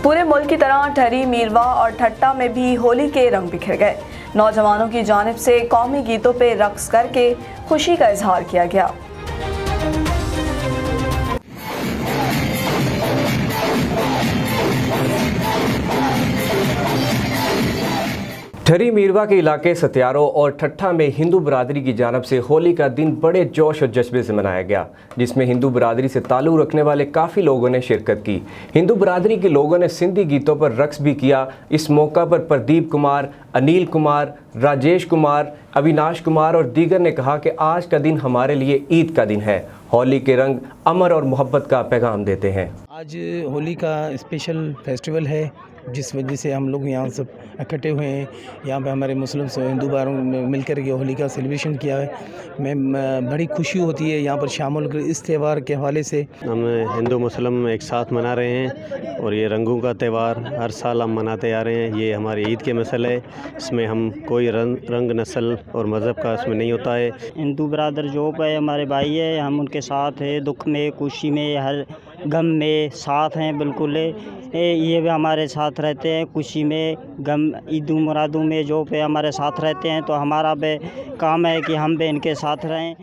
पूरे मुल्क की तरह ठहरी मीरवा और ठट्टा में भी होली के रंग बिखर गए। नौजवानों की जानिब से कौमी गीतों पे रक्स करके खुशी का इजहार किया गया। ठरी मीरवा के इलाके सत्यारो और ठट्ठा में हिंदू बरादरी की जानब से होली का दिन बड़े जोश और जज्बे से मनाया गया, जिसमें हिंदू बरादरी से ताल्लुक़ रखने वाले काफ़ी लोगों ने शिरकत की। हिंदू बरादरी के लोगों ने सिंधी गीतों पर रक्स भी किया। इस मौका पर प्रदीप कुमार, अनिल कुमार, राजेश कुमार, अविनाश कुमार और दीगर ने कहा कि आज का दिन हमारे लिए ईद का दिन है। होली के रंग अमर और मोहब्बत का पैगाम देते हैं। आज होली का स्पेशल फेस्टिवल है, जिस वजह से हम लोग यहाँ सब इकट्ठे हुए हैं। यहाँ पे हमारे मुस्लिम से हिंदू भाइयों ने मिलकर के होली का सेलिब्रेशन किया है। मैं बड़ी खुशी होती है यहाँ पर शामिल होकर इस त्यौहार के हवाले से। हम हिंदू मुस्लिम एक साथ मना रहे हैं और ये रंगों का त्यौहार हर साल हम मनाते आ रहे हैं। ये हमारी ईद के मसल है, इसमें हम कोई रंग नस्ल और मज़हब का इसमें नहीं होता है। हिंदू ब्रदर जो है हमारे भाई है, हम उनके साथ हैं, दुख में खुशी में हर गम में साथ हैं बिल्कुल। ये भी हमारे साथ रहते हैं, खुशी में गम ईदों मुरादों में जो पे हमारे साथ रहते हैं, तो हमारा भी काम है कि हम भी इनके साथ रहें।